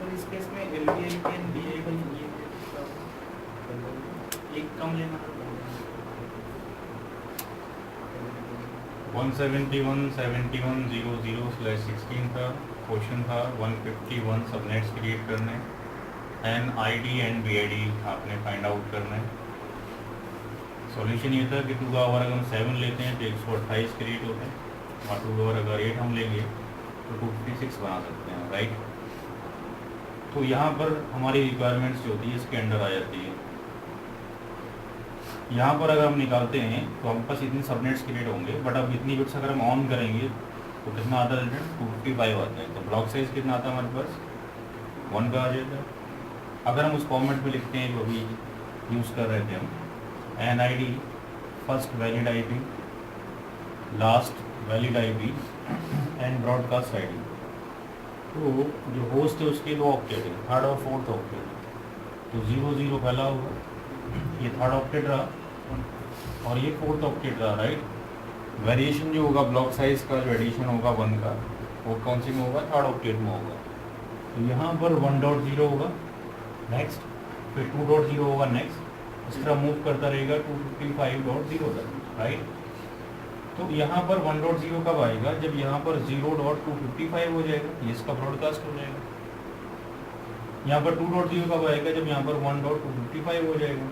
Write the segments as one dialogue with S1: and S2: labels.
S1: और इस केस में LBI के DI का ये एक कम लेना है
S2: 171.71.00/16 का क्वेश्चन था। 151 सबनेट्स क्रिएट करने एंड ID एंड BID आपने फाइंड आउट करना है। सॉल्यूशन ये था कि 2 का अगर हम 7 लेते हैं तो 128 क्रिएट होते हैं और 2 का अगर 8 हम लेंगे तो 256 बना सकते हैं, राइट। तो यहाँ पर हमारी रिक्वायरमेंट्स जो होती है इसके अंडर आ जाती है। यहाँ पर अगर हम निकालते हैं तो हम पास इतनी सबनेट्स क्रिएट होंगे, बट अब इतनी बिट्स अगर हम ऑन करेंगे तो कितना आता है, 255 आता है। तो ब्लॉक साइज कितना आता है हमारे पास, 1 का आ जाता है। अगर हम उस फॉर्मेट में लिखते हैं जो अभी यूज़ कर रहे थे हम, NID first valid IP, last valid IP and broadcast ID। तो जो होस्ट है उसके 2 ऑक्टेट है, थर्ड और फोर्थ ऑक्टेट। तो 00 पहला होगा, ये थर्ड ऑक्टेट रहा और ये फोर्थ ऑक्टेट रहा, राइट। वेरिएशन जो होगा ब्लॉक साइज का, जो एडिशन होगा 1 का, वो कौन सी में होगा, थर्ड ऑक्टेट में होगा। तो यहाँ पर 1.0 होगा नेक्स्ट, फिर 2.0 होगा नेक्स्ट, इस तरह मूव करता रहेगा 255.0 तक, राइट। तो यहाँ पर 1.0 कब आएगा, जब यहाँ पर 0.255 हो जाएगा, ये इसका ब्रॉडकास्ट हो जाएगा। यहाँ पर 2.0 कब आएगा, जब यहाँ पर 1.255 हो जाएगा।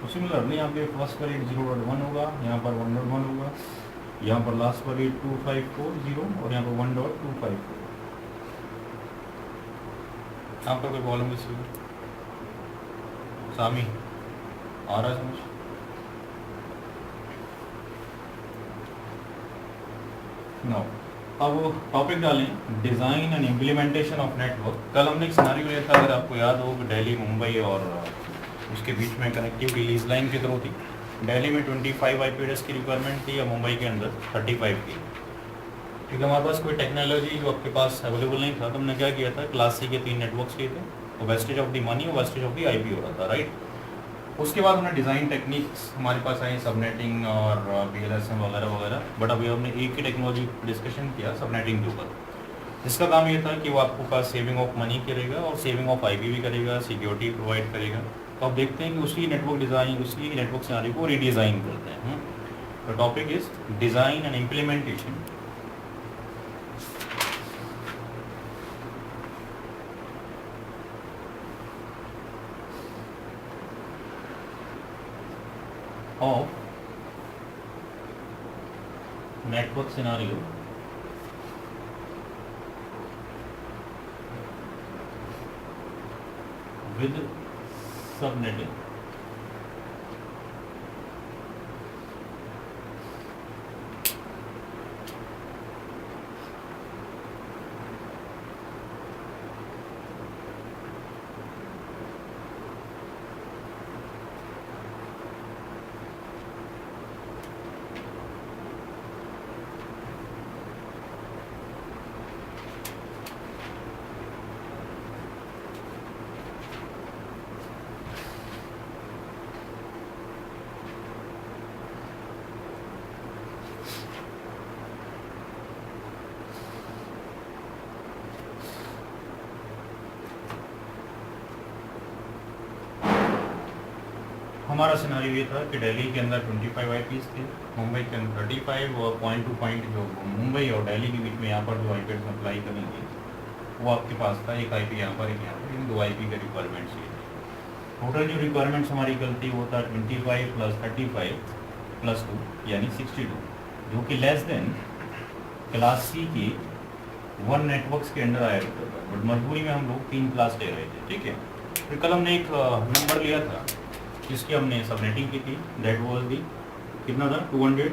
S2: तो सिमिलरली यहाँ पे फर्स्ट पर 0.1 होगा, यहाँ पर 1.1 होगा, यहाँ पर लास्ट पर 2540 और यहाँ पर 1.254। यहाँ पर कोई प्रॉब्लम इसमें सामी आ रहा है समझ। नो, अब टॉपिक डालें design and implementation of network. कल हमने एक सिनेरियो लिया था, अगर आपको याद हो, दिल्ली मुंबई और उसके बीच में कनेक्टिविटी लीज लाइन की थ्रू थी। दिल्ली में 25 IP एड्रेस की रिक्वायरमेंट थी या मुंबई के अंदर 35 की। क्योंकि हमारे पास कोई टेक्नोलॉजी जो आपके पास अवेलेबल नहीं था, तो हमने क्या किया था, क्लास C के 3 नेटवर्क्स किए थे, तो वेस्टेज ऑफ द मनी और वेस्टेज ऑफ द IP हो रहा था, राइट। उसके बाद हमने डिज़ाइन टेक्निक्स हमारे पास आई, सबनेटिंग और BLSM वगैरह वगैरह। बट अभी हमने एक ही टेक्नोलॉजी डिस्कशन किया सबनेटिंग के ऊपर, जिसका काम ये था कि वो आपको पास सेविंग ऑफ मनी करेगा और सेविंग ऑफ IP भी करेगा, सिक्योरिटी प्रोवाइड करेगा। तो आप देखते हैं कि उसी नेटवर्क डिज़ाइन, उसी नेटवर्क सिनेरियो को रीडिज़ाइन करते हैं। The topic is design and implementation of network scenario with subnetting। हमारा सिनारियो ये था कि दिल्ली के अंदर 25 IPs थे, मुंबई के अंदर 35 और पॉइंट टू पॉइंट जो मुंबई और दिल्ली के बीच में यहाँ पर जो IP अप्लाई करेंगे वो आपके पास था, एक IP यहाँ पर, एक यहाँ पर, इन 2 IP के रिक्वायरमेंट्स ये। टोटल जो रिक्वायरमेंट्स हमारी गलती वो था 25 + 35 + 2 यानी 62, जो कि लेस देन क्लास C के 1 नेटवर्क्स के अंडर आया करता था। बट मजबूरी में हम लोग 3 क्लास ले रहे थे, ठीक है। फिर कल हमने एक नंबर लिया था जिसकी हमने सबनेटिंग की थी, दैट वाज दी कितना था 200।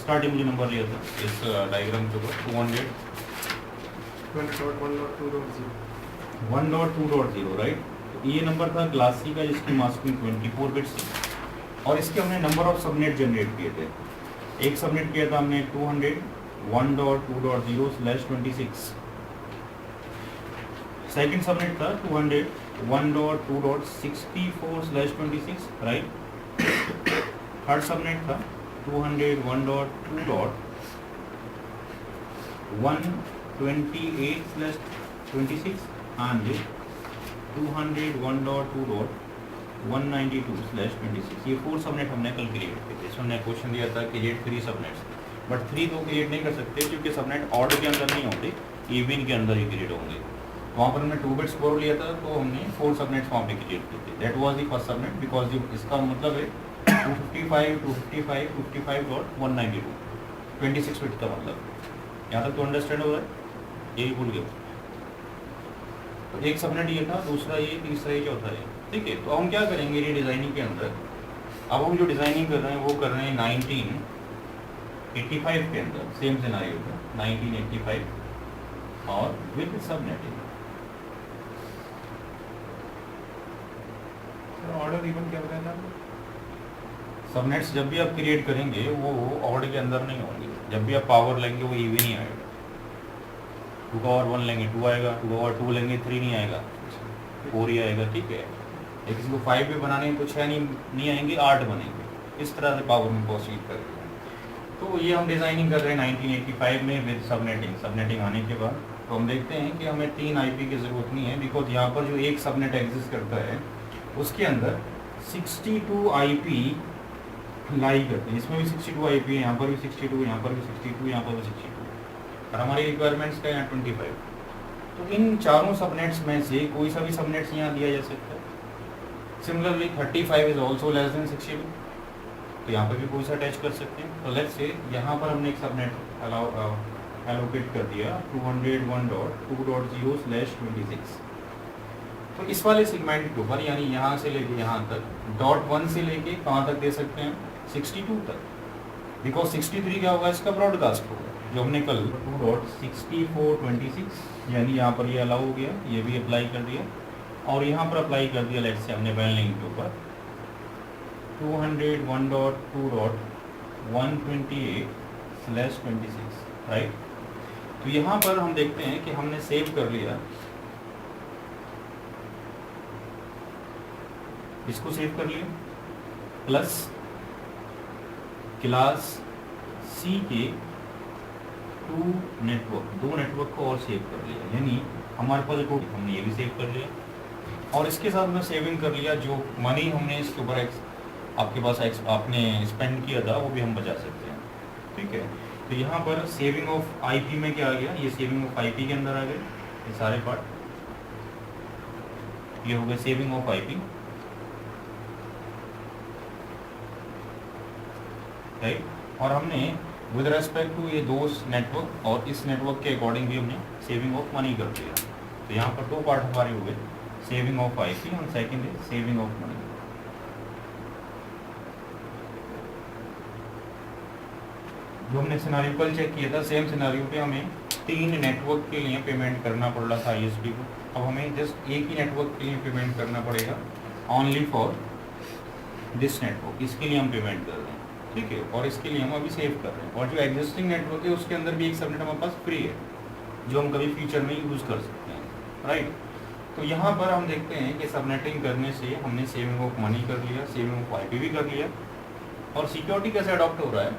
S2: स्टार्टिंग में जो नंबर लिया था इस डायग्राम के ऊपर 1.2.0, राइट। तो ये नंबर था क्लास C का, जिसकी मास्किंग 24 बिट्स थी। और इसके हमने नंबर ऑफ सबनेट जनरेट किए थे। एक सबनेट किया था हमने 200.1.2.0/26। सेकेंड सबनेट था 201.2.64/26, राइट। थर्ड सबनेट था 201.2.128/26, 26 and 201.2.192/26 ये 4 सबनेट हमने कल क्रिएट किए थे। इसमें क्वेश्चन दिया था क्रिएट 3 सबनेट्स, बट 3 तो क्रिएट नहीं कर सकते क्योंकि सबनेट ऑड के अंदर नहीं होते, इवन के अंदर ही क्रिएट होंगे। वहाँ पर हमने 2 बिट्स बोरो लिया था तो हमने 4 सबनेट्स वहाँ पे क्रिएट किए थे। That was the first subnet because इसका मतलब है 255.192 26 बिट का मतलब। यहाँ तक तो अंडरस्टैंड हो रहा है, यही भूल गए। तो एक सबनेट ये था, दूसरा ये, तीसरा ये, चौथा ये, ठीक है। तो हम क्या करेंगे रीडिज़ाइनिंग के अंदर, अब हम जो डिज़ाइनिंग कर रहे हैं वो कर रहे हैं 1985 के अंदर, सेम सिनेरियो था 1985 और विद सबनेटिंग।
S1: ऑर्डर इवन क्या बताया था?
S2: सबनेट्स जब भी आप क्रिएट करेंगे वो ऑड के अंदर नहीं होंगे, जब भी आप पावर लेंगे वो इवन ही आएगा। 2 का पावर 1 लेंगे 2 आएगा, 2 का पावर 2 लेंगे 3 नहीं आएगा, 4 ही आएगा, ठीक है। किसी को 5 भी बनाने हैं तो 6 नहीं आएंगे, 8 बनेंगे। इस तरह से पावर में प्रोसीड कर रहे हैं। तो ये हम डिज़ाइनिंग कर रहे हैं 1985 में विद सबनेटिंग आने के बाद। तो हम देखते हैं कि हमें 3 IP की ज़रूरत नहीं है, बिकॉज यहाँ पर जो एक सबनेट एग्जिस्ट करता है उसके अंदर 62 IP लाई करते हैं। इसमें भी 62 IP है, यहाँ पर भी 62, यहाँ पर भी 62, यहाँ पर भी 62, और हमारी रिक्वायरमेंट्स का यहाँ 25। तो इन चारों सबनेट्स में से कोई सा भी सबनेट्स यहाँ दिया जा सकता है। Similarly 35 is also less than 62, तो यहाँ पर भी कोई सा अटैच कर सकते हैं। तो लेट्स से यहाँ पर हमने एक सबनेट एलोकेट कर दिया 201.2.0/26। तो इस वाले सेगमेंट के ऊपर यानी यहाँ से लेके यहाँ तक .1 से लेके कहाँ तक दे सकते हैं 62 तक, बिकॉज 63 क्या होगा इसका ब्रॉडकास्ट होगा जो हमने कल 2.6426 यानी यहाँ पर ये अलाउ हो गया, ये भी अप्लाई कर दिया और यहाँ पर अप्लाई कर दिया। लेट्स से हमने बैन लिंक के ऊपर 201.2.128/26, राइट। तो यहाँ पर हम देखते हैं कि हमने सेव कर लिया, इसको सेव कर लिया, प्लस क्लास C के 2 नेटवर्क को और सेव कर लिया, यानी हमारे पास हमने ये भी सेव कर लिया और इसके साथ में सेविंग कर लिया। जो मनी हमने इसके ऊपर आपके पास आपने स्पेंड किया था वो भी हम बचा सकते हैं, ठीक है। तो यहाँ पर सेविंग ऑफ IP में क्या आ गया, ये सेविंग ऑफ IP के अंदर आ गए ये सारे पार्ट, ये हो गए सेविंग ऑफ IP, राइट। और हमने विद रेस्पेक्ट टू ये 2 नेटवर्क और इस नेटवर्क के अकॉर्डिंग भी हमने सेविंग ऑफ मनी कर दिया। तो यहाँ पर 2 पार्ट हमारे हो गए, सेविंग ऑफ IP और सेकंड है सेविंग ऑफ मनी। जो हमने सिनेरियो कल चेक किया था, सेम सिनेरियो पे हमें 3 नेटवर्क के लिए पेमेंट करना पड़ रहा था ISP को। अब हमें जस्ट एक ही नेटवर्क के लिए पेमेंट करना पड़ेगा, ओनली फॉर दिस नेटवर्क, इसके लिए हम पेमेंट कर रहे हैं, ठीक है। और इसके लिए हम अभी सेव कर रहे हैं और जो एग्जिस्टिंग नेटवर्क है उसके अंदर भी एक सबनेट हमारे पास फ्री है जो हम कभी फ्यूचर में यूज़ कर सकते हैं, राइट। तो यहाँ पर हम देखते हैं कि सबनेटिंग करने से हमने सेविंग ऑफ मनी कर लिया, सेविंग ऑफ IP भी कर लिया। और सिक्योरिटी कैसे अडॉप्ट हो रहा है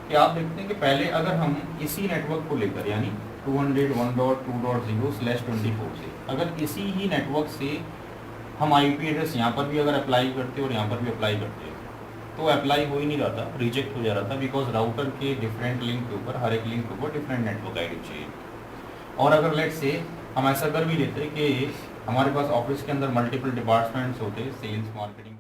S2: कि आप देखते हैं कि पहले अगर हम इसी नेटवर्क को लेकर यानी 201.2.0/24 से अगर इसी ही नेटवर्क से हम IP एड्रेस यहाँ पर भी अगर अप्लाई करते और यहाँ पर भी अप्लाई करते तो अप्लाई हो ही नहीं रहा था, रिजेक्ट हो जा रहा था, बिकॉज राउटर के डिफरेंट लिंक के ऊपर हर एक लिंक के ऊपर डिफरेंट नेटवर्क ID चाहिए। और अगर लेट्स से हम ऐसा कर भी लेते कि हमारे पास ऑफिस के अंदर मल्टीपल डिपार्टमेंट्स होते, सेल्स, मार्केटिंग,